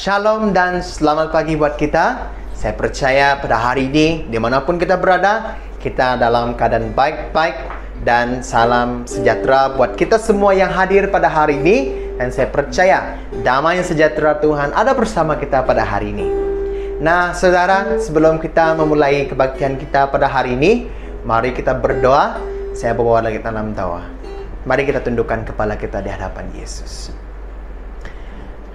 Shalom dan selamat pagi buat kita. Saya percaya pada hari ini, dimanapun kita berada, kita dalam keadaan baik-baik. Dan salam sejahtera buat kita semua yang hadir pada hari ini. Dan saya percaya damai sejahtera Tuhan ada bersama kita pada hari ini. Nah saudara, sebelum kita memulai kebaktian kita pada hari ini, mari kita berdoa. Saya bawa lagi dalam doa. Mari kita tundukkan kepala kita di hadapan Yesus.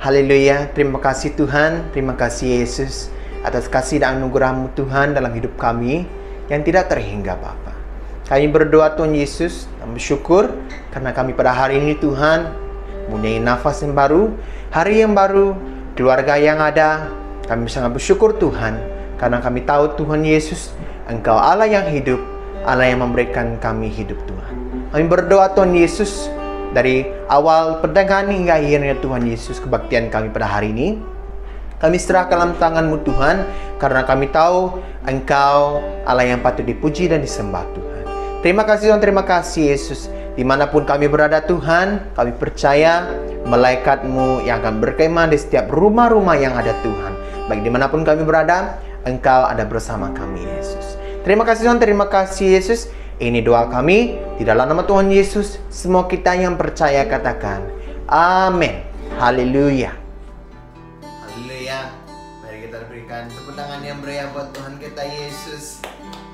Haleluya, terima kasih Tuhan, terima kasih Yesus atas kasih dan anugerah-Mu Tuhan dalam hidup kami yang tidak terhingga Bapa. Kami berdoa Tuhan Yesus dan bersyukur karena kami pada hari ini Tuhan mempunyai nafas yang baru, hari yang baru, keluarga yang ada. Kami sangat bersyukur Tuhan karena kami tahu Tuhan Yesus, Engkau Allah yang hidup, Allah yang memberikan kami hidup Tuhan. Kami berdoa Tuhan Yesus, dari awal perdagangan hingga akhirnya Tuhan Yesus, kebaktian kami pada hari ini kami serahkan dalam tangan-Mu Tuhan, karena kami tahu Engkau Allah yang patut dipuji dan disembah Tuhan. Terima kasih Tuhan, terima kasih Yesus. Dimanapun kami berada Tuhan, kami percaya malaikat-Mu yang akan berkemah di setiap rumah-rumah yang ada Tuhan. Baik dimanapun kami berada, Engkau ada bersama kami Yesus. Terima kasih Tuhan, terima kasih Yesus. Ini doa kami di dalam nama Tuhan Yesus. Semua kita yang percaya katakan amin. Haleluya. Haleluya. Mari kita berikan tepuk tangan yang meriah buat Tuhan kita Yesus.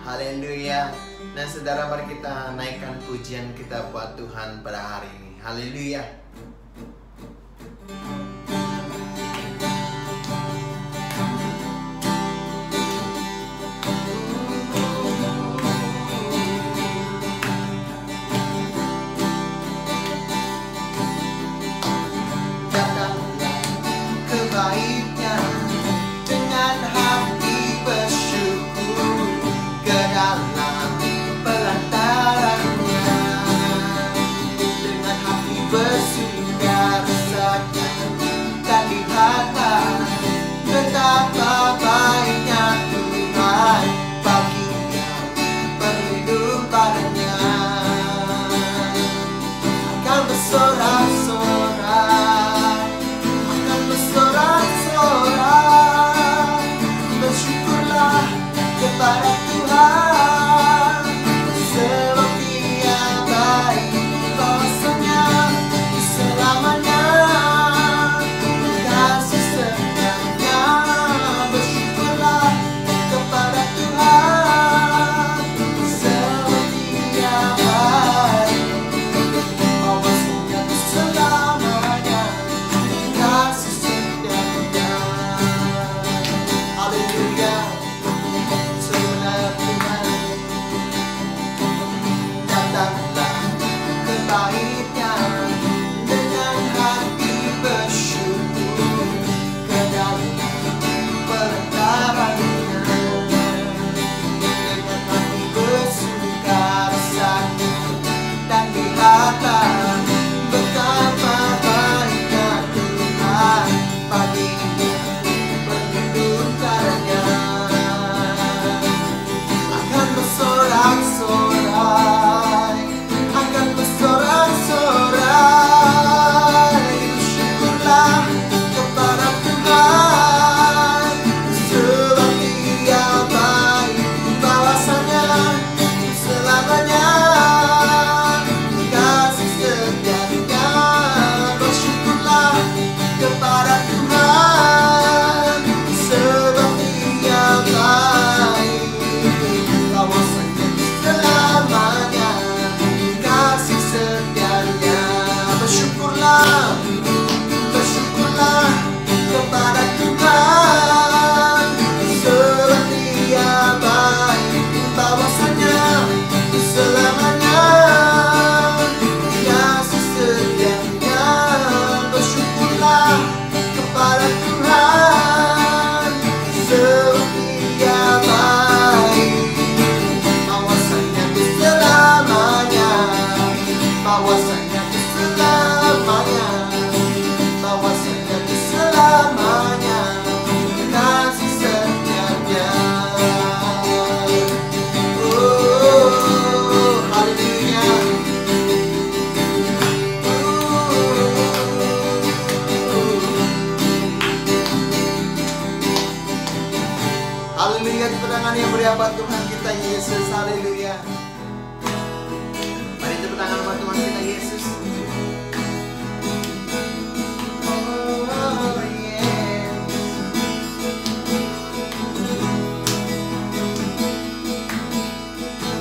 Haleluya. Dan saudara, mari kita naikkan pujian kita buat Tuhan pada hari ini. Haleluya. Baiknya dengan hati bersyukur ke dalam pelantarannya, dengan hati bersinggah rasakan dan lihatlah betapa baiknya Tuhan bagi yang berlindung padanya. Akan bersorak-sorak, bersyukurlah kepada Tuhan. kita Yesus, haleluya. Mari tepuk tangan buat Tuhan kita Yesus. Oh yes.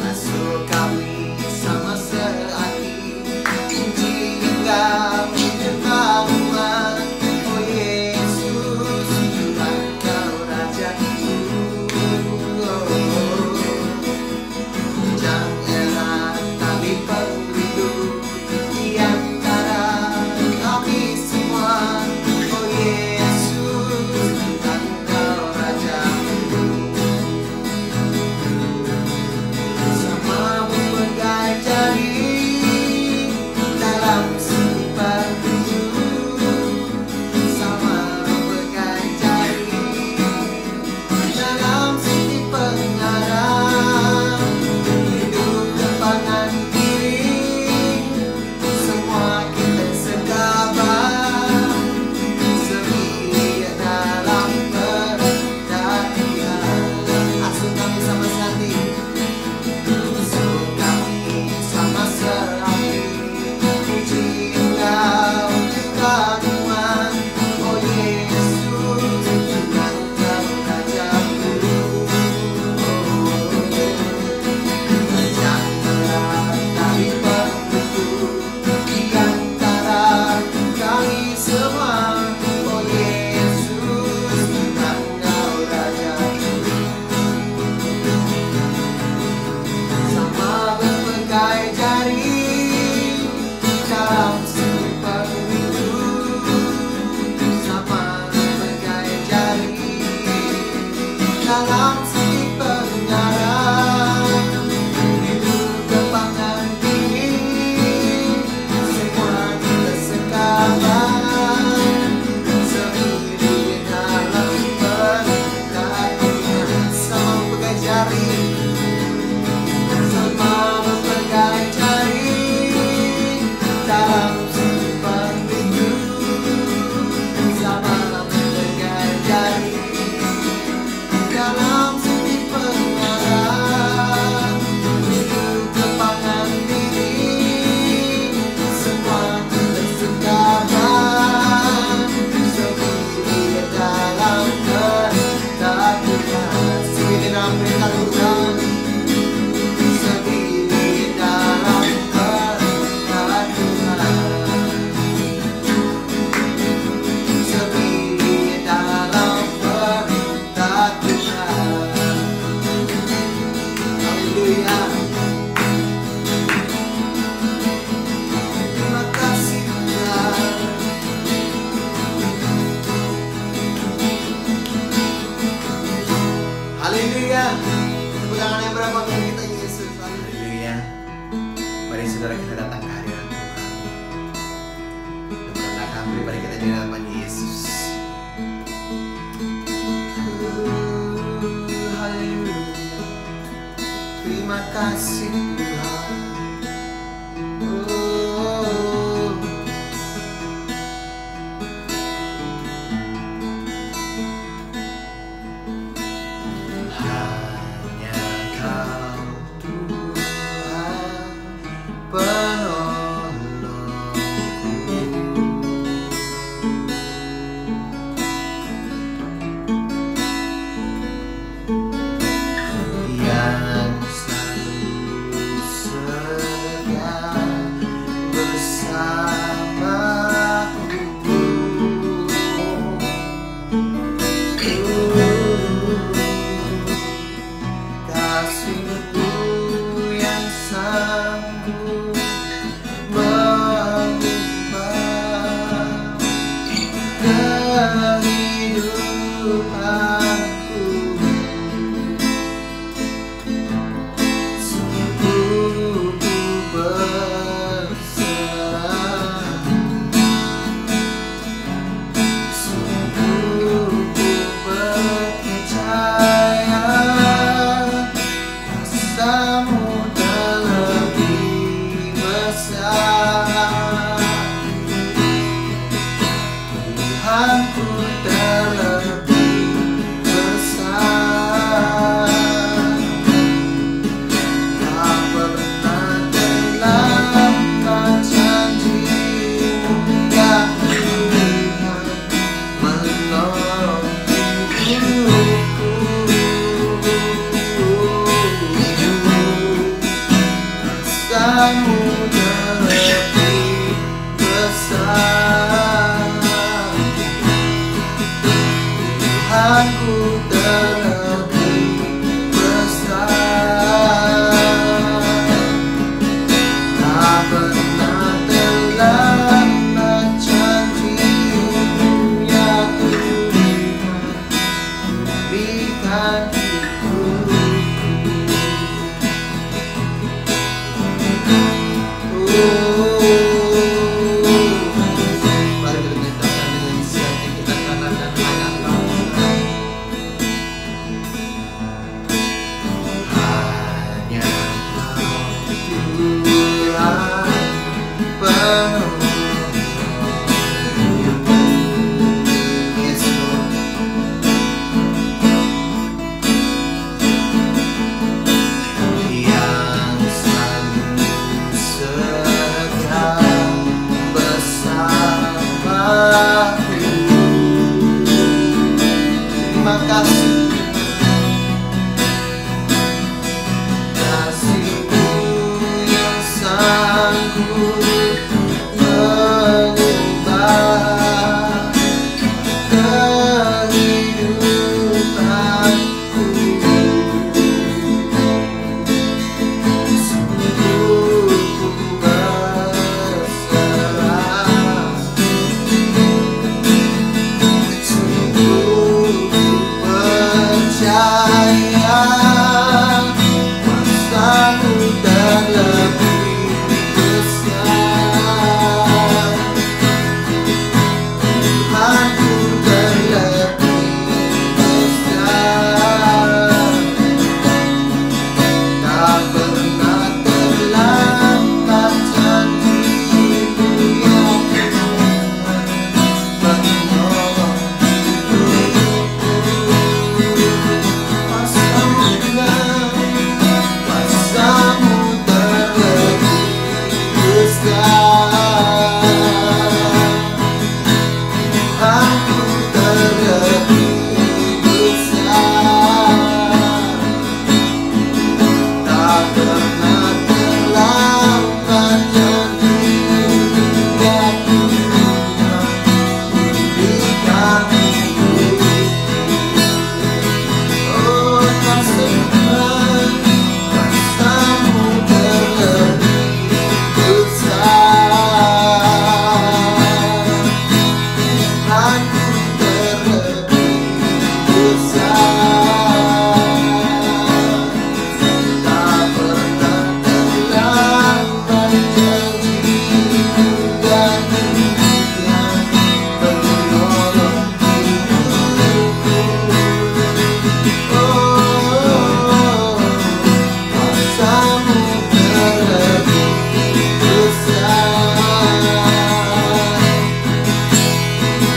Masuk kami sama sehati, puji Engkau hidup Tuhan. Oh Yesus, Tuhan Kau Rajaku. Janganlah kami pelindung di antara kami semua. Oh Yesus, Tuhan Kau Rajaku. Sama memegang jari dalam sifatku, sama memegang jari dalam sisi pengarah, hidup depanan diri, semua kita segabah, sembilan dalam perhatian. Asuh kami sama sehati, asuh kami sama sehati, puji Engkau Tuhan. Oh Yesus, Tuhan Kau Rajaku. Janganlah kami pelindung di antara kami semua. Oh Yesus, Tuhan Kau Rajaku. Sama berpegang jari dalam sifatku, sama berpegang jari dalam sisi pengarah, hidup depanan diri, semua kita sekabah, sendiri dalam perhatian. Sama berpegang jari, sama berpegang jari dalam sifatku, sama berpegang jari dalam sisi pengarah, hidup depanan diri, semua kita sekabah, sendiri dalam perhatian. Sendiri dalam perintah Tuhan, sendiri dalam perhatian, sendiri dalam perhatian. Haleluya. Terima kasih Tuhan. Haleluya. Tepuk tangan yang berapa untuk kita Yesus. Haleluya. Mari saudara kita datang ke hadirat Tuhan dan merendahkan pribadi kita di hadapan Yesus. Haleluya. Terima kasih Tuhan. Oh. Hanya Kau Tuhan penolongku, yang selalu setia bersamaku. Kasih-Mu yang sanggup mengubah kehidupanku. Sungguh ku berserah, sungguh ku percaya, kuasa-Mu terlebih besar. Tuhanku terlebih besar. Kuasamu terlebih besar, Tuhanku terlebih besar. Tak pernah terlambat janji-Mu ya Tuhan, pulihkan hidupku. Mari kita katakan dengan isi hati kita, katakan hanya Engkau Tuhan. Hanya Engkau Tuhan, penuh hidupku. Yes, Lord. Yang selalu setia bersamaku. Terima kasih, kasih-Mu yang sanggup mengubah kehidupanku. Sungguh ku berserah, sungguh ku percaya, kuasa-Mu terlebih besar, Tuhanku terlebih besar. Tak pernah terlambat janji-Mu ya Tuhan, menolong hidupku. Kuasa-Mu Tuhan, kuasa-Mu terlebih besar, Tuhanku terlebih besar. Tak pernah terlambat janji-Mu ya Tuhan, pulihkan hidupku. Oh kasih Tuhan, kuasa-Mu terlebih besar, Tuhanku terlebih besar. Tak pernah terlambat janji-Mu ya Tuhan, menolong hidupku. Oh, kuasa-Mu terlebih besar,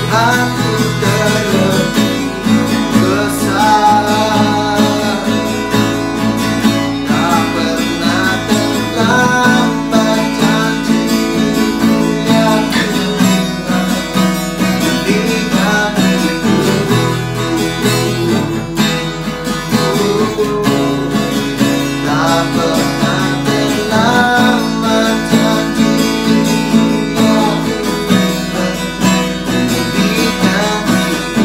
Tuhanku terlebih besar. Tak pernah terlambat janji-Mu ya Tuhan, pulihkan hidupku. Tak pernah terlambat janji-Mu ya Tuhan, pulihkan hidupku.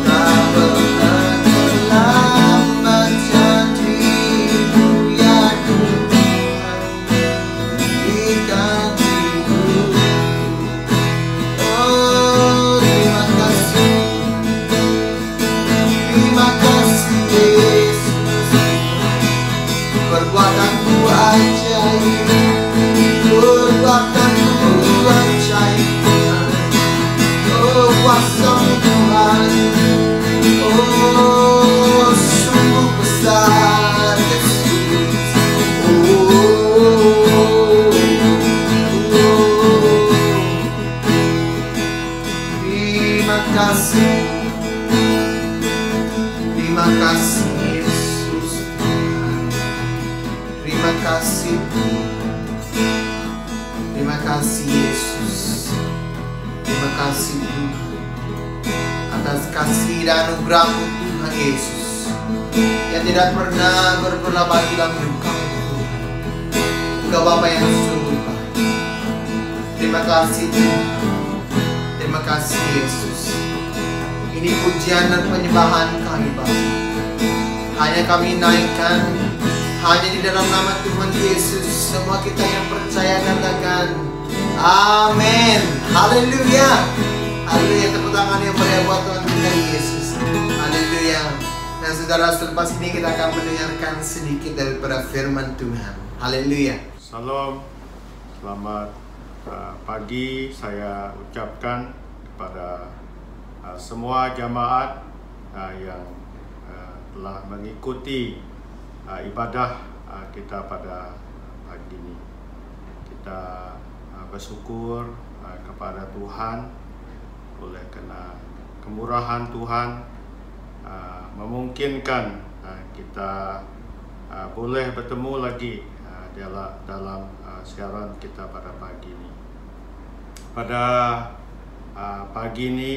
Tak pernah terlambat janji-Mu ya Tuhan, pulihkan hidupku. Oh terima kasih Yesus, perbuatanmu ajaib, perbuatanmu ajaib. Oh kuasa-Mu Tuhan, oh sungguh besar Yesus. Terima kasih, terima kasih Yesus Tuhan. Terima kasih, terima kasih Yesus. Terima kasih Tuhan atas kasih dan anugerah-Mu Tuhan Yesus. yang tidak pernah berulah bagi dalam hidup kami. Engkau Bapa yang sungguh baik. Terima kasih Tuhan. Terima kasih Yesus. Ini pujian dan penyembahan kami Bapa. Hanya kami naikkan, hanya di dalam nama Tuhan Yesus. Semua kita yang percaya katakan amin. Haleluya. Haleluya. Tepuk tangan yang meriah buat Tuhan kita Yesus. Haleluya. Nah saudara, selepas ini kita akan mendengarkan sedikit daripada firman Tuhan. Haleluya. Salam, selamat pagi saya ucapkan kepada semua jamaat yang telah mengikuti ibadah kita pada pagi ini. Kita bersyukur kepada Tuhan oleh karena kemurahan Tuhan memungkinkan kita boleh bertemu lagi dalam siaran kita pada pagi ini. Pada pagi ini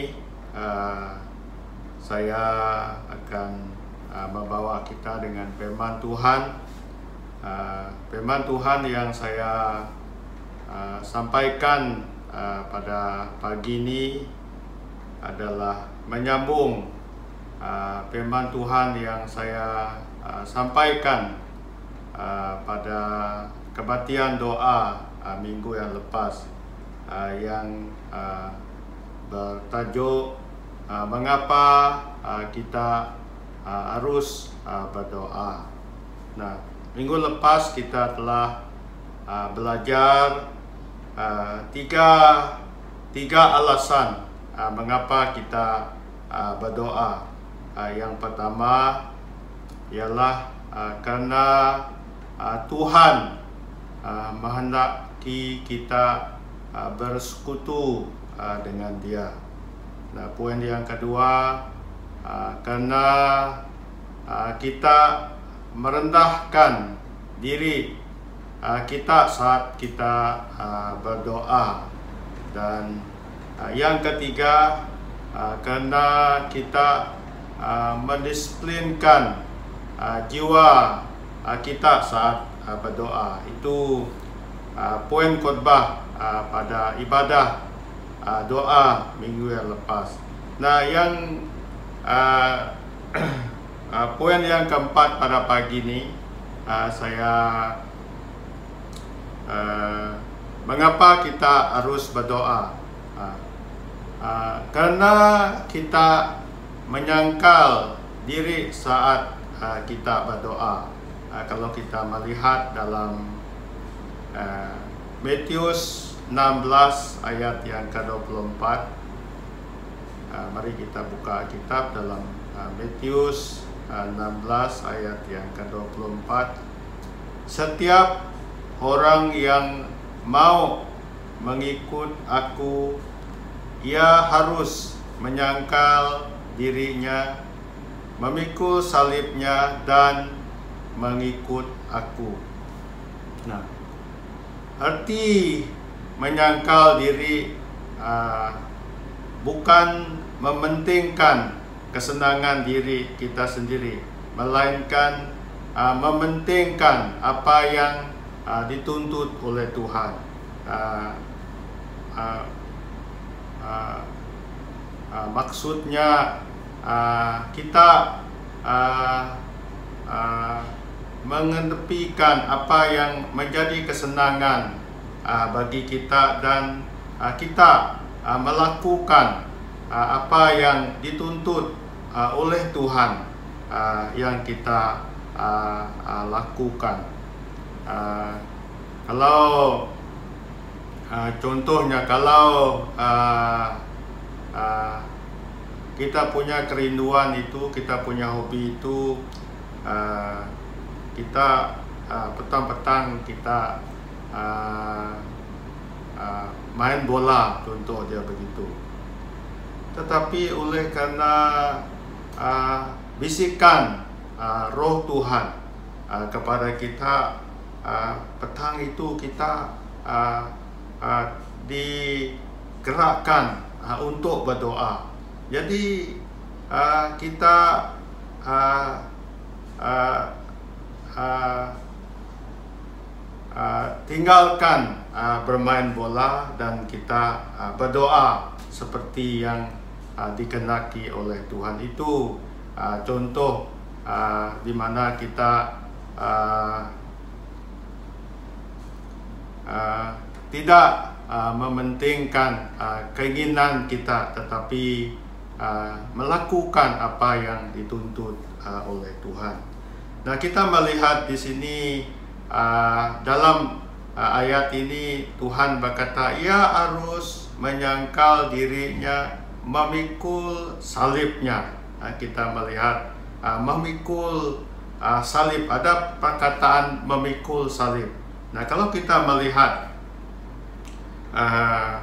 saya akan membawa kita dengan firman Tuhan. Firman Tuhan yang saya sampaikan pada pagi ini adalah menyambung firman Tuhan yang saya sampaikan pada kebaktian doa minggu yang lepas yang bertajuk mengapa kita harus berdoa. Nah, minggu lepas kita telah belajar tiga alasan mengapa kita berdoa. Yang pertama ialah karena Tuhan menghendaki kita bersekutu dengan Dia. Nah, poin yang kedua karena kita merendahkan diri kita saat kita berdoa. Dan yang ketiga karena kita mendisiplinkan jiwa kita saat berdoa. Itu poin khotbah pada ibadah doa minggu yang lepas. Nah, yang poin yang keempat pada pagi ini saya mengapa kita harus berdoa? Karena kita menyangkal diri saat kita berdoa. Kalau kita melihat dalam Matius 16 ayat yang ke-24, mari kita buka kitab dalam Matius 16 ayat yang ke-24. Setiap orang yang mau mengikut aku, ia harus menyangkal dirinya, memikul salibnya dan mengikut aku. Nah, arti menyangkal diri bukan mementingkan kesenangan diri kita sendiri, melainkan mementingkan apa yang dituntut oleh Tuhan. Maksudnya kita mengedepikan apa yang menjadi kesenangan bagi kita dan kita melakukan apa yang dituntut oleh Tuhan yang kita lakukan. Kalau contohnya kalau kita punya kerinduan itu, kita punya hobi itu, kita petang-petang kita main bola, contoh dia begitu. Tetapi oleh karena bisikan roh Tuhan kepada kita, petang itu kita digerakkan untuk berdoa. Jadi kita tinggalkan bermain bola dan kita berdoa seperti yang dikehendaki oleh Tuhan. Itu contoh di mana kita tidak mementingkan keinginan kita, tetapi melakukan apa yang dituntut oleh Tuhan. Nah, kita melihat di sini dalam ayat ini Tuhan berkata, ia harus menyangkal dirinya, memikul salibnya. Kita melihat memikul salib, ada perkataan memikul salib. Nah, kalau kita melihat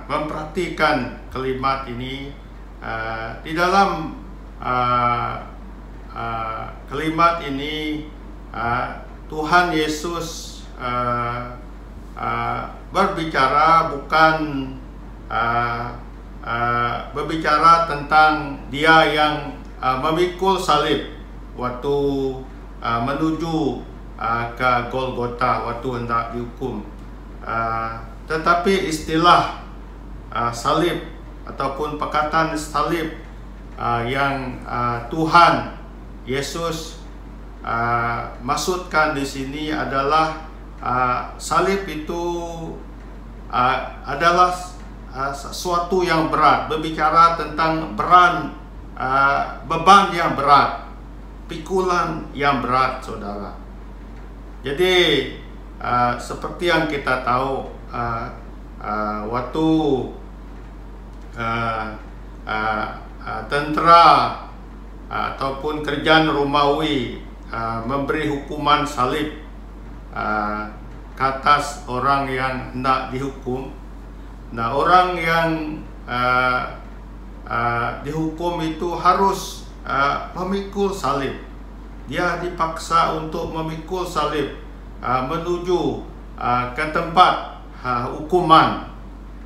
memperhatikan kalimat ini di dalam kalimat ini Tuhan Yesus berbicara bukan berbicara tentang Dia yang memikul salib waktu menuju ke Golgota, waktu hendak dihukum, tetapi istilah salib ataupun perkataan salib yang Tuhan Yesus maksudkan di sini adalah salib itu adalah sesuatu yang berat, berbicara tentang beban yang berat, pikulan yang berat, saudara. Jadi seperti yang kita tahu, waktu tentera ataupun kerajaan Romawi memberi hukuman salib ke atas orang yang hendak dihukum. Nah, orang yang dihukum itu harus memikul salib. Dia dipaksa untuk memikul salib menuju ke tempat hukuman.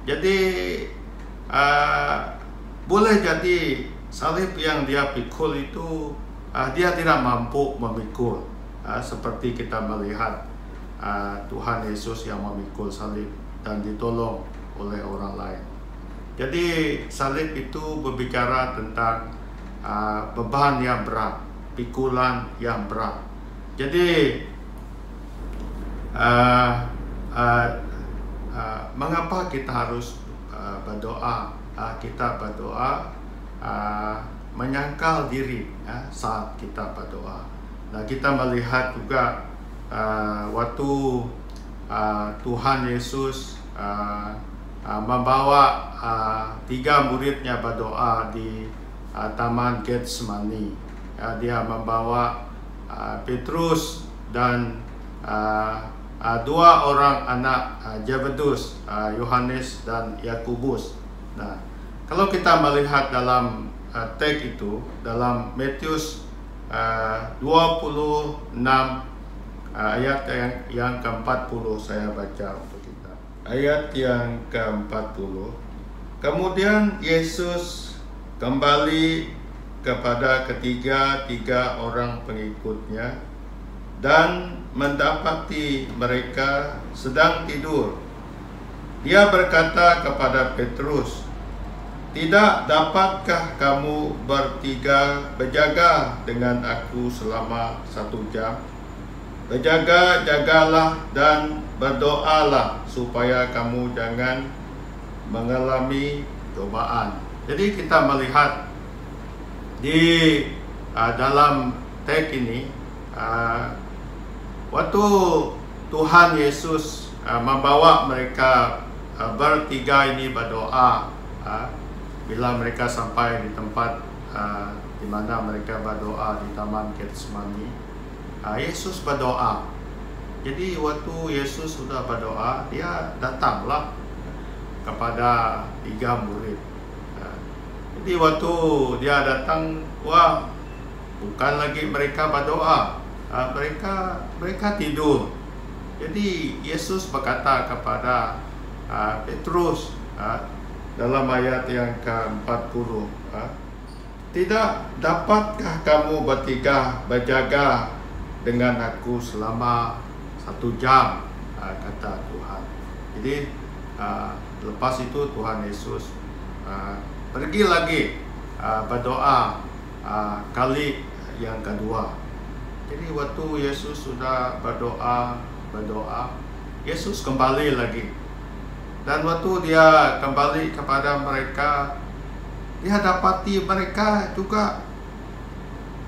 Jadi boleh jadi salib yang dia pikul itu dia tidak mampu memikul, seperti kita melihat Tuhan Yesus yang memikul salib dan ditolong oleh orang lain. Jadi salib itu berbicara tentang beban yang berat, pikulan yang berat. Jadi mengapa kita harus berdoa? Kita berdoa menyangkal diri saat kita berdoa. Nah, kita melihat juga waktu Tuhan Yesus membawa 3 muridnya berdoa di Taman Getsemani. Dia membawa Petrus dan 2 orang anak Zebedus, Yohanes dan Yakobus. Nah, kalau kita melihat dalam teks itu, dalam Matius 26 ayat yang ke-40, saya baca untuk kita. Ayat yang ke-40. Kemudian Yesus kembali kepada ketiga orang pengikutnya dan mendapati mereka sedang tidur. Dia berkata kepada Petrus, tidak dapatkah kamu bertiga berjaga dengan aku selama 1 jam? Berjaga-jagalah dan berdoalah supaya kamu jangan mengalami cobaan. Jadi kita melihat di dalam teks ini, waktu Tuhan Yesus membawa mereka bertiga ini berdoa, bila mereka sampai di tempat di mana mereka berdoa di Taman Getsemani, Yesus berdoa. Jadi waktu Yesus sudah berdoa, dia datanglah kepada 3 murid. Jadi waktu dia datang, bukan lagi mereka berdoa, mereka tidur. Jadi Yesus berkata kepada Petrus dalam ayat yang ke-40, tidak dapatkah kamu bertiga berjaga dengan aku selama 1 jam, kata Tuhan. Jadi lepas itu Tuhan Yesus pergi lagi berdoa kali yang kedua. Jadi waktu Yesus sudah berdoa, Yesus kembali lagi. Dan waktu dia kembali kepada mereka, dia dapati mereka juga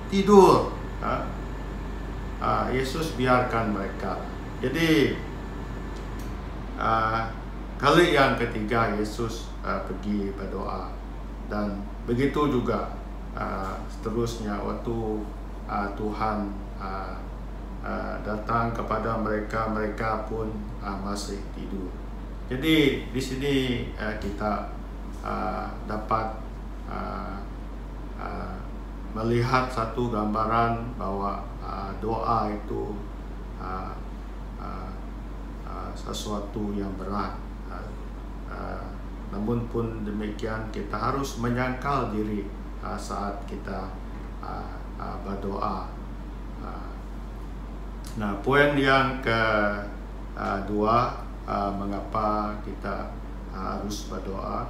tidur. Yesus biarkan mereka. Jadi kali yang ketiga Yesus pergi berdoa, dan begitu juga seterusnya waktu Tuhan datang kepada mereka, mereka pun masih tidur. Jadi di sini kita dapat melihat satu gambaran bahwa doa itu sesuatu yang berat. Namun pun demikian kita harus menyangkal diri saat kita berdoa. Nah, poin yang kedua, mengapa kita harus berdoa?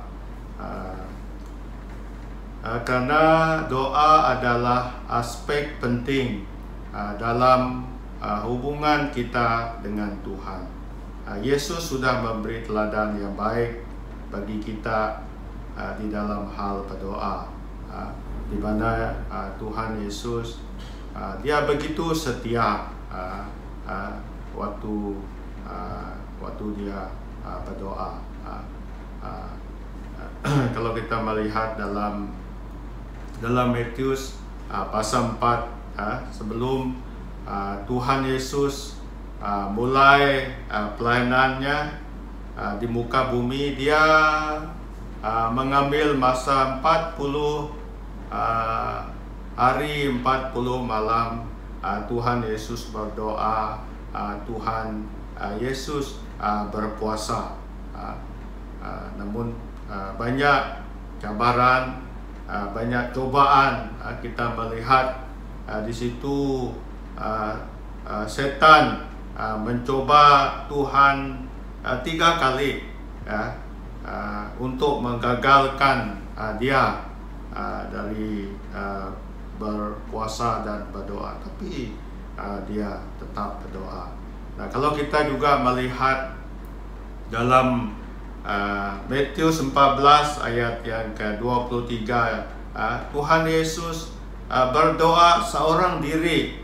Karena doa adalah aspek penting dalam hubungan kita dengan Tuhan. Yesus sudah memberi teladan yang baik bagi kita di dalam hal berdoa, di mana Tuhan Yesus dia begitu setia waktu dia berdoa. Kalau kita melihat dalam Matius pasal 4, sebelum Tuhan Yesus mulai pelayanannya di muka bumi, dia mengambil masa 40 hari 40 malam. Tuhan Yesus berdoa, Tuhan Yesus berpuasa. Namun banyak cabaran, banyak cobaan kita melihat di situ. Setan mencoba Tuhan 3 kali untuk menggagalkan dia dari berpuasa dan berdoa, tapi dia tetap berdoa. Nah, kalau kita juga melihat dalam Matius 14 ayat yang ke-23, Tuhan Yesus berdoa seorang diri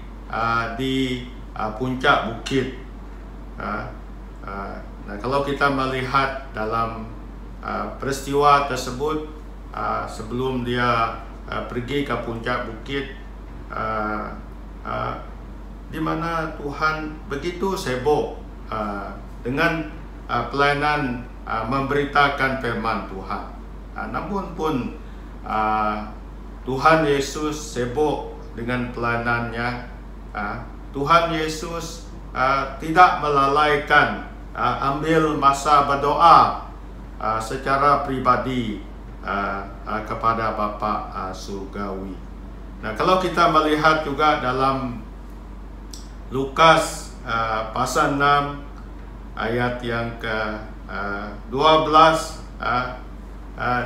di puncak bukit. Nah, kalau kita melihat dalam peristiwa tersebut, sebelum dia pergi ke puncak bukit, di mana Tuhan begitu sibuk dengan pelayanan memberitakan firman Tuhan. Namun pun Tuhan Yesus sibuk dengan pelayanannya. Tuhan Yesus tidak melalaikan ambil masa berdoa secara pribadi kepada Bapa surgawi. Nah, kalau kita melihat juga dalam Lukas pasal 6 ayat yang ke-12,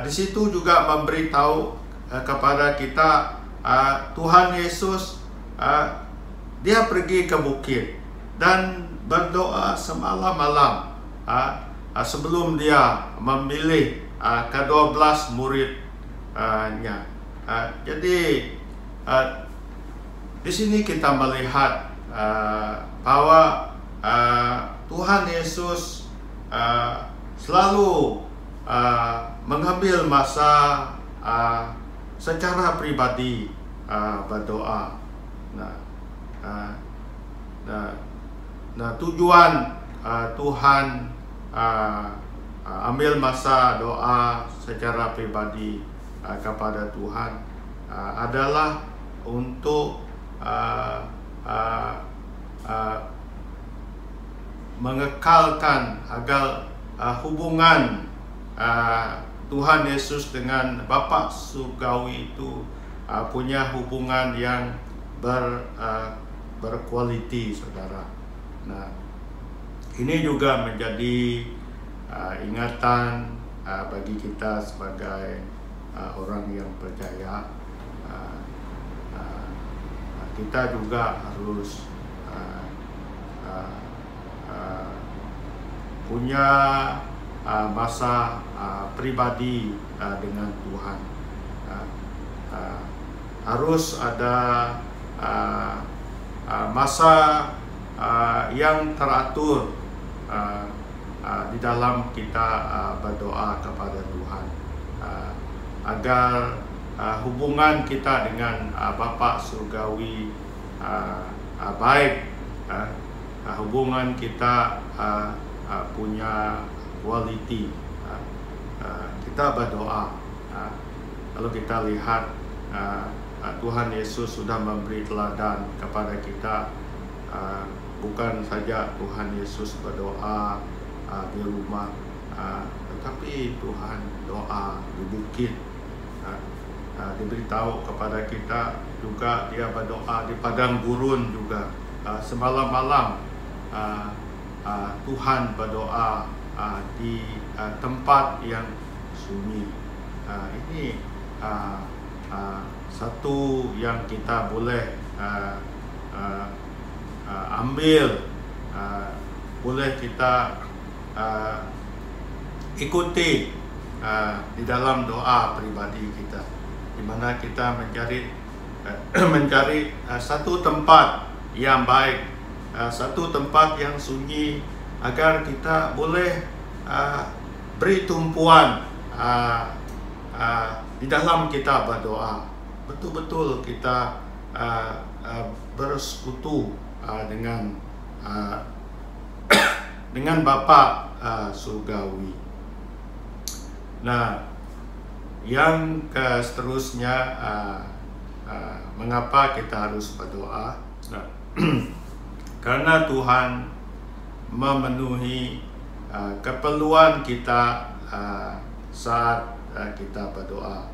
di situ juga memberitahu kepada kita Tuhan Yesus dia pergi ke bukit dan berdoa semalam-malam sebelum dia memilih ke-12 muridnya. Jadi di sini kita melihat bahwa Tuhan Yesus selalu mengambil masa secara pribadi berdoa. Nah, tujuan Tuhan ambil masa doa secara pribadi kepada Tuhan adalah untuk mengekalkan agar hubungan Tuhan Yesus dengan Bapa surgawi itu punya hubungan yang berkualiti, saudara. Nah, ini juga menjadi ingatan bagi kita sebagai orang yang percaya. Kita juga harus punya masa pribadi dengan Tuhan. Harus ada masa yang teratur di dalam kita berdoa kepada Tuhan, agar hubungan kita dengan Bapa Surgawi baik, hubungan kita punya quality. Kita berdoa, kalau kita lihat Tuhan Yesus sudah memberi teladan kepada kita. Bukan saja Tuhan Yesus berdoa di rumah, tetapi Tuhan doa di bukit. Diberitahu kepada kita juga dia berdoa di padang gurun juga. Semalam-malam Tuhan berdoa di tempat yang sunyi. Ini satu yang kita boleh ambil, boleh kita ikuti di dalam doa pribadi kita, di mana kita mencari satu tempat yang baik, satu tempat yang sunyi, agar kita boleh beri tumpuan di dalam kita berdoa. Betul-betul kita bersekutu dengan Bapa Surgawi. Nah, yang seterusnya, mengapa kita harus berdoa? Nah, karena Tuhan memenuhi keperluan kita saat kita berdoa.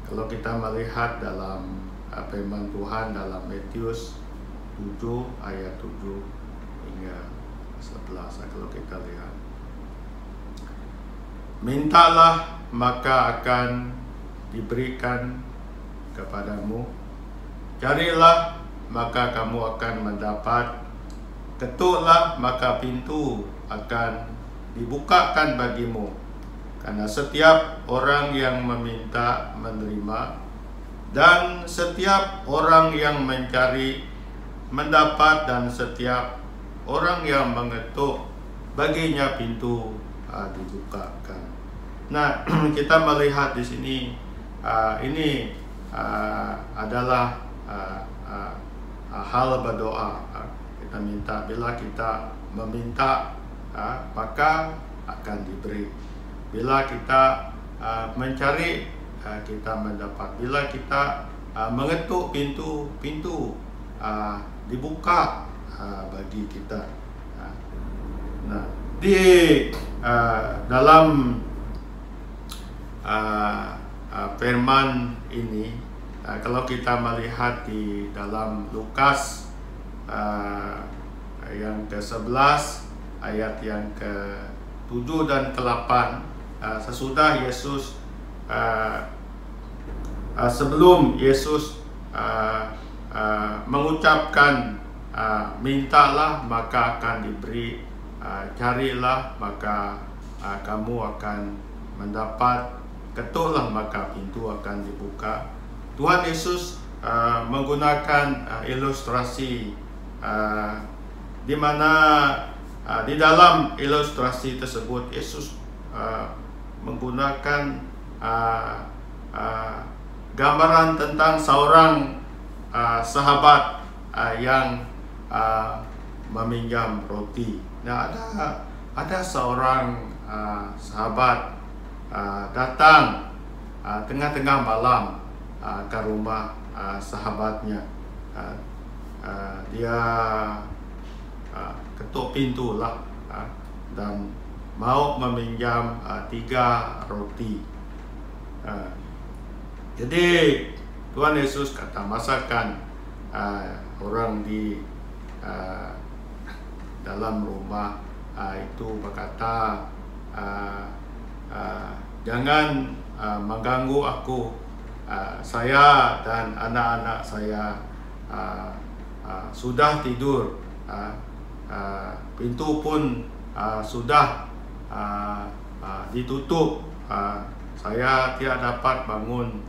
Kalau kita melihat dalam firman Tuhan dalam Matius 7 ayat 7 hingga 11, kalau kita lihat, mintalah maka akan diberikan kepadamu, carilah maka kamu akan mendapat, ketuklah maka pintu akan dibukakan bagimu. Karena setiap orang yang meminta menerima, dan setiap orang yang mencari mendapat, dan setiap orang yang mengetuk baginya pintu dibukakan. Nah, kita melihat di sini ini adalah hal berdoa. Kita minta, bila kita meminta maka akan diberi. Bila kita mencari, kita mendapat. Bila kita mengetuk pintu dibuka bagi kita. Nah, di dalam firman ini, kalau kita melihat di dalam Lukas yang ke-11 ayat yang ke-7 dan ke-8, sesudah Yesus sebelum Yesus mengucapkan mintalah maka akan diberi, carilah maka kamu akan mendapat, ketuklah maka pintu akan dibuka. Tuhan Yesus menggunakan ilustrasi di mana di dalam ilustrasi tersebut Yesus menggunakan gambaran tentang seorang sahabat yang meminjam roti. Nah, ada seorang sahabat datang tengah-tengah malam ke rumah sahabatnya. Dia ketuk pintu lah, dan mau meminjam 3 roti. Jadi Tuhan Yesus kata, masakan orang di dalam rumah itu berkata, jangan mengganggu aku, saya dan anak-anak saya sudah tidur, pintu pun sudah ditutup, saya tidak dapat bangun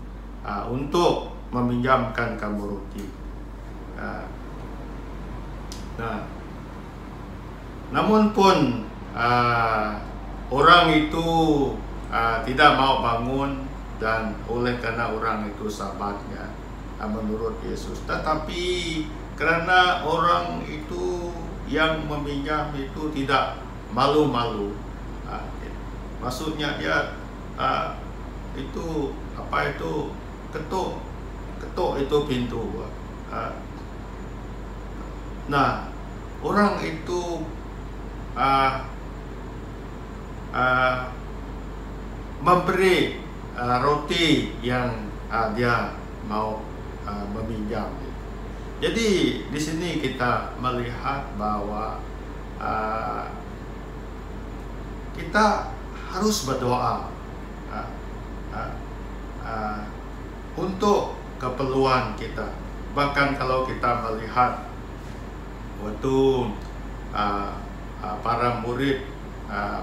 untuk meminjamkan kamu roti. Nah, namun pun orang itu tidak mau bangun, dan oleh karena orang itu sahabatnya menurut Yesus. Tetapi karena orang itu yang meminjam itu tidak malu-malu, maksudnya dia itu ketuk itu pintu. Nah, orang itu memberi roti yang dia mau meminjam. Jadi di sini kita melihat bahwa kita harus berdoa untuk keperluan kita. Bahkan kalau kita melihat waktu para murid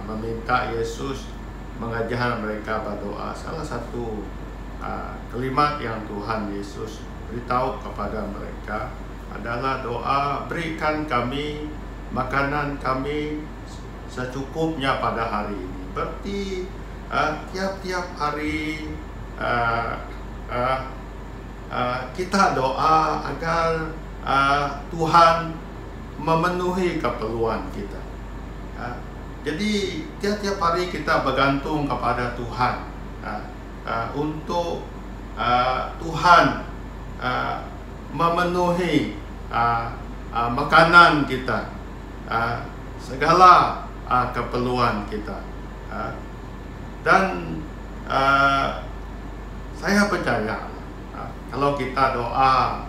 meminta Yesus mengajar mereka berdoa, salah satu kalimat yang Tuhan Yesus beritahu kepada mereka adalah doa, berikan kami makanan kami secukupnya pada hari ini. Berarti tiap-tiap hari kita doa agar Tuhan memenuhi keperluan kita. Jadi tiap-tiap hari kita bergantung kepada Tuhan untuk Tuhan memenuhi makanan kita, segala keperluan kita. Dan saya percaya kalau kita doa,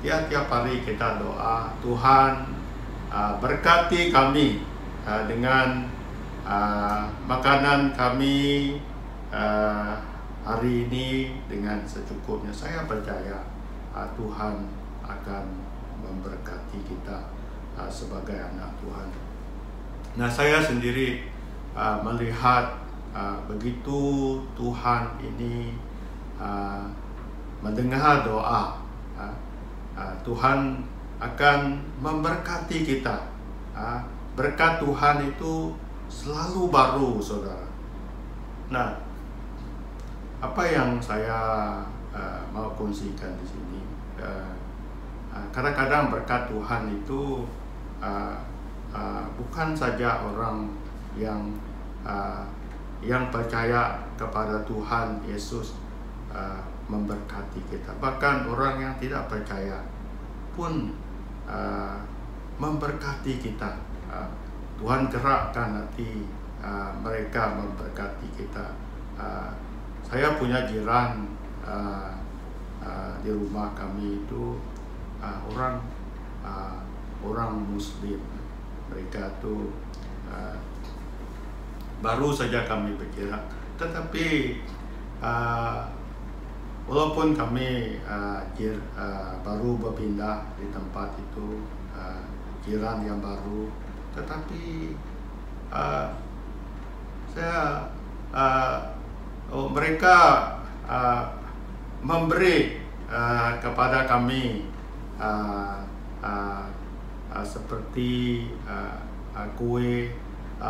tiap-tiap hari kita doa, Tuhan berkati kami dengan makanan kami hari ini dengan secukupnya. Saya percaya Tuhan akan memberkati kita sebagai anak Tuhan. Nah, saya sendiri melihat begitu Tuhan ini mendengar doa, Tuhan akan memberkati kita. Berkat Tuhan itu selalu baru, saudara. Nah, apa yang saya mau kongsikan di sini, kadang-kadang berkat Tuhan itu bukan saja orang yang percaya kepada Tuhan Yesus memberkati kita, bahkan orang yang tidak percaya pun memberkati kita. Tuhan gerakkan hati mereka memberkati kita. Saya punya jiran di rumah kami itu orang Muslim. Mereka tuh baru saja kami bergerak, tetapi walaupun kami baru berpindah di tempat itu, jiran yang baru, tetapi mereka memberi kepada kami seperti kue,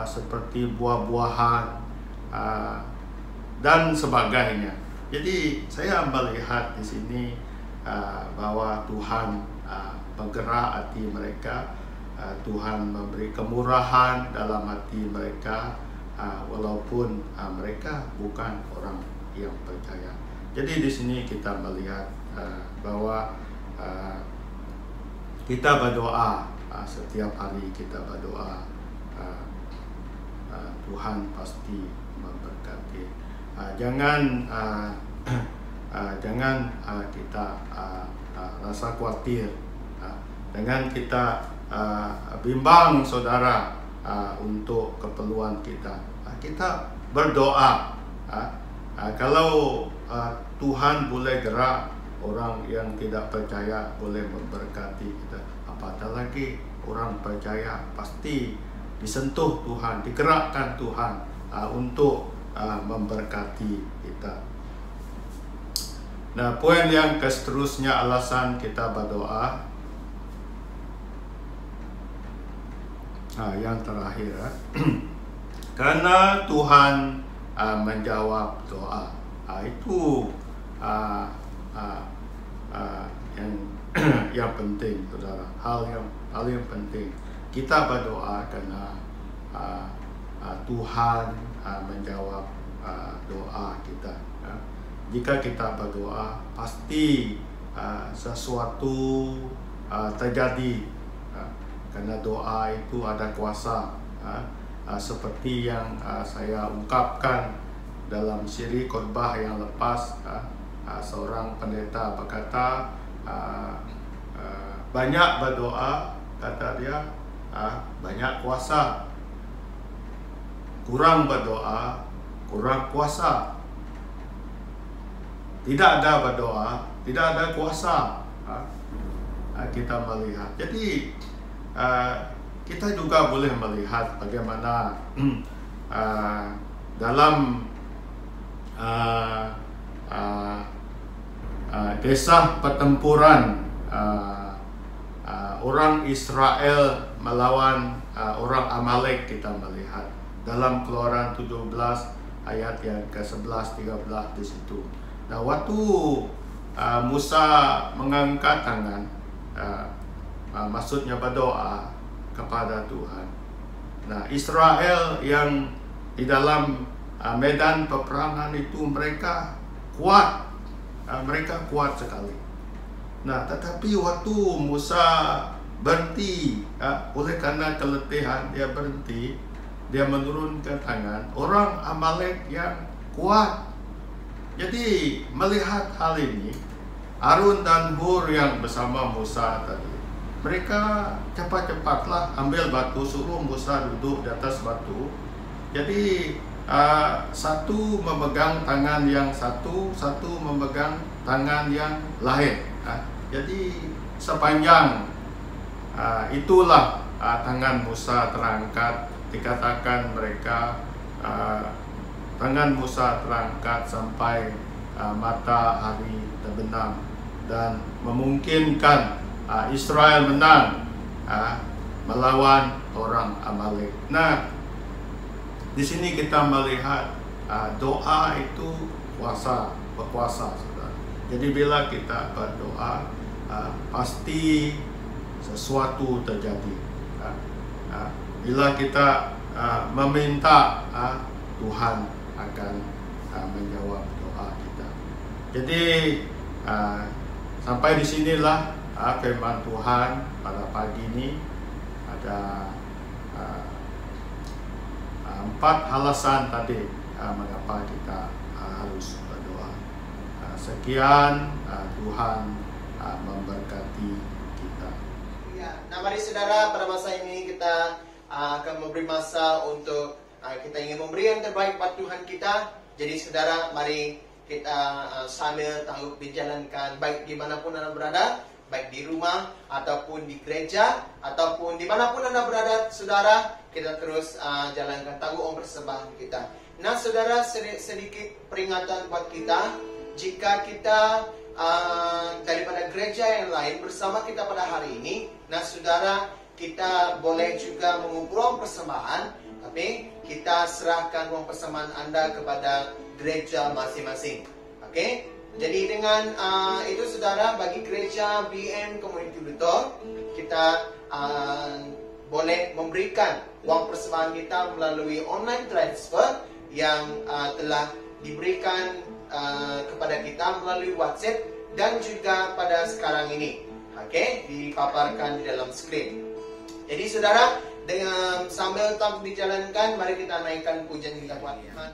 seperti buah-buahan dan sebagainya. Jadi saya melihat di sini bahwa Tuhan bergerak hati mereka, Tuhan memberi kemurahan dalam hati mereka, walaupun mereka bukan orang yang percaya. Jadi di sini kita melihat bahwa kita berdoa, setiap hari kita berdoa, Tuhan pasti memberkati. Jangan kita rasa khawatir. Dengan kita bimbang saudara untuk keperluan kita, kita berdoa. Kalau Tuhan boleh gerak, orang yang tidak percaya boleh memberkati kita. Apatah lagi orang percaya pasti disentuh Tuhan, digerakkan Tuhan untuk memberkati kita. Nah, poin yang seterusnya, alasan kita berdoa. Yang terakhir, karena Tuhan menjawab doa. Itu yang penting, saudara. Hal yang penting. Kita berdoa karena Tuhan menjawab doa kita. Jika kita berdoa, pasti sesuatu terjadi. Karena doa itu ada kuasa. Seperti yang saya ungkapkan dalam siri khotbah yang lepas, seorang pendeta berkata, banyak berdoa, kata dia, banyak kuasa. Kurang berdoa, kurang kuasa. Tidak ada berdoa, tidak ada kuasa. Kita melihat. Jadi kita juga boleh melihat bagaimana dalam kisah pertempuran orang Israel melawan orang Amalek, kita melihat dalam Keluaran 17 ayat yang ke-11, 13 di situ. Nah, waktu Musa mengangkat tangan, maksudnya berdoa kepada Tuhan. Nah, Israel yang di dalam medan peperangan itu mereka kuat, sekali. Nah, tetapi waktu Musa berhenti, oleh karena keletihan dia berhenti, dia menurunkan tangan, orang Amalek yang kuat. Jadi melihat hal ini, Harun dan Hur yang bersama Musa tadi, mereka cepat-cepatlah ambil batu, suruh Musa duduk di atas batu. Jadi satu memegang tangan yang satu memegang tangan yang lain. Jadi sepanjang itulah tangan Musa terangkat. Dikatakan mereka tangan Musa terangkat sampai matahari terbenam dan memungkinkan Israel menang melawan orang Amalek. Nah, di sini kita melihat doa itu berkuasa, saudara. Jadi bila kita berdoa, pasti sesuatu terjadi. Bila kita meminta, Tuhan akan menjawab doa kita. Jadi sampai di sinilah firman Tuhan pada pagi ini. Ada 4 alasan tadi mengapa kita harus berdoa. Sekian, Tuhan memberkati kita. Ya, nah mari saudara, pada masa ini kita akan memberi masa untuk kita ingin memberi yang terbaik buat Tuhan kita. Jadi saudara, mari kita sambil tahu dijalankan baik dimanapun Anda berada, baik di rumah ataupun di gereja ataupun dimanapun Anda berada, saudara, kita terus jalankan tanggung persembahan kita. Nah saudara, sedikit peringatan buat kita, jika kita daripada gereja yang lain bersama kita pada hari ini, nah saudara, kita boleh juga mengumpulkan persembahan, tapi kita serahkan uang persembahan Anda kepada gereja masing-masing. Oke? Jadi dengan itu saudara, bagi gereja BM Community Luthor, kita boleh memberikan uang persembahan kita melalui online transfer yang telah diberikan kepada kita melalui WhatsApp dan juga pada sekarang ini. Oke? Dipaparkan di dalam screen. Jadi saudara, dengan sambil tetap dijalankan, mari kita naikkan pujian kita buat Tuhan.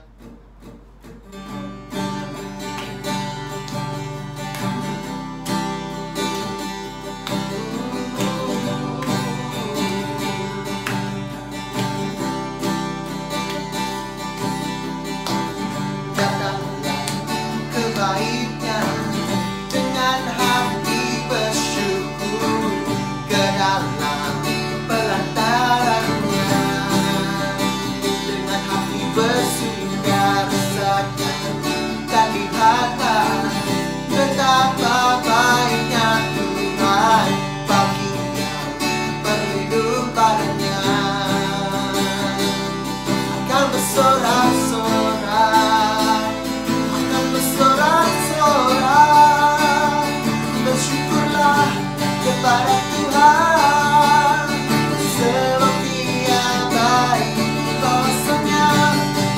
kepada Tuhan, sebab Dia baik, bahwasanya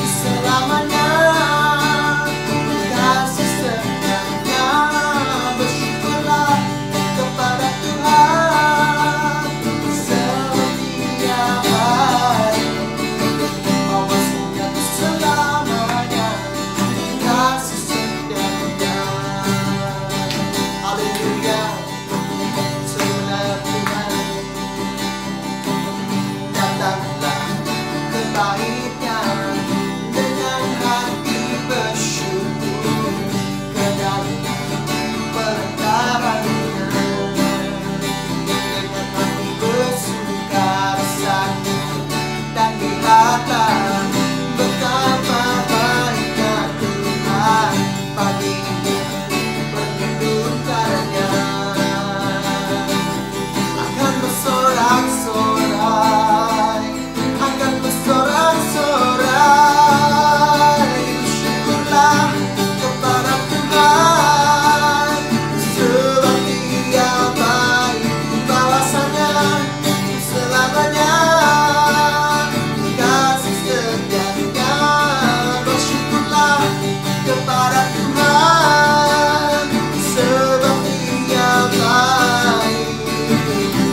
selamanya kasih setianya. Bersyukurlah kepada Tuhan, sebab Dia baik, bahwasanya selamanya kasih setianya. Haleluya. Sebenar Tuhan, datanglah ke bait-Nya dengan hati bersyukur ke dalam perantara-Nya, dengan hati bersukarasa dan lihatlah betapa baiknya Tuhan bagi perlindungannya. Akan bersorak-sorai, akan bersorak-sorai. Bersyukurlah kepada Tuhan, sebab Dia baik, bahwasanya selamanya kasih setianya. Bersyukurlah kepada Tuhan, sebab Dia baik,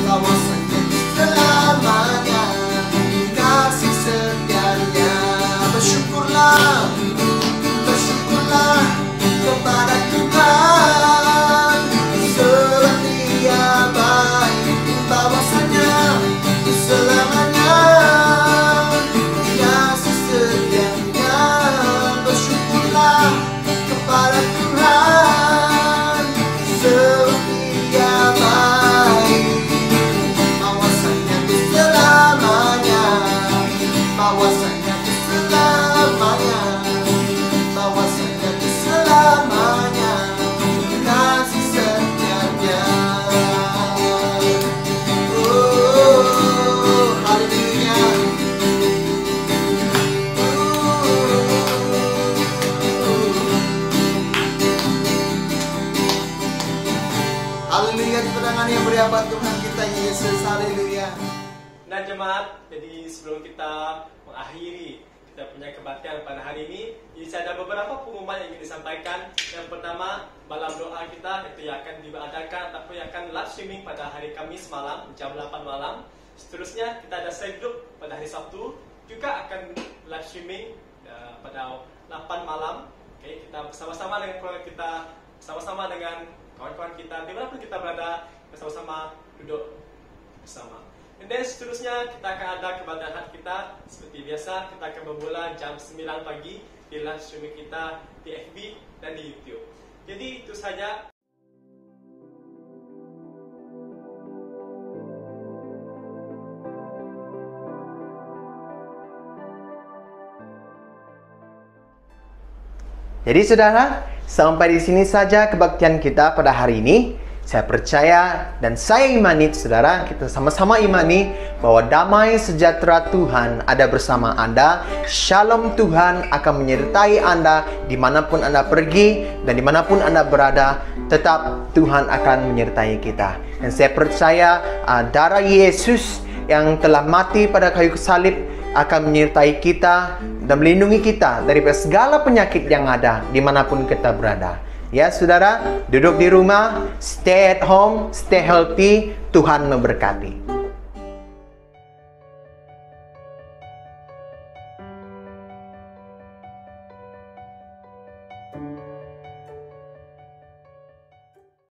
bahwasanya selamanya kasih setianya. Bersyukurlah, bersyukurlah kepada Tuhan, sebab Dia baik, bahwasanya selamanya kasih setianya. Bersyukurlah kepada Tuhan, sebab Dia baik, bahwasanya selamanya, bahwasanya selamanya, bahwasanya selamanya kasih setianya. Oh, haleluya. Haleluya, ketenangan yang berlimpah Tuhan kita Yesus. Haleluya. Nah jemaat, jadi sebelum kita mengakhiri kita punya kebaktian pada hari ini, jadi ada beberapa pengumuman yang ingin disampaikan. Yang pertama, malam doa kita itu yang akan diadakan ataupun yang akan live streaming pada hari Kamis malam jam 8 malam. Seterusnya kita ada cell group pada hari Sabtu juga akan live streaming pada 8 malam. Oke, kita bersama-sama dengan keluarga kita, bersama-sama dengan kawan-kawan kita, dimanapun kita berada, bersama-sama duduk bersama. Dan seterusnya kita akan ada kebaktian hati kita seperti biasa. Kita akan bermula jam 9 pagi di live streaming kita di FB dan di YouTube. Jadi itu saja. Jadi saudara, sampai di sini saja kebaktian kita pada hari ini. Saya percaya dan saya imani, saudara, kita sama-sama imani bahwa damai sejahtera Tuhan ada bersama Anda. Shalom Tuhan akan menyertai Anda dimanapun Anda pergi dan dimanapun Anda berada. Tetap Tuhan akan menyertai kita. Dan saya percaya darah Yesus yang telah mati pada kayu salib akan menyertai kita dan melindungi kita dari segala penyakit yang ada dimanapun kita berada. Ya saudara, duduk di rumah, stay at home, stay healthy, Tuhan memberkati.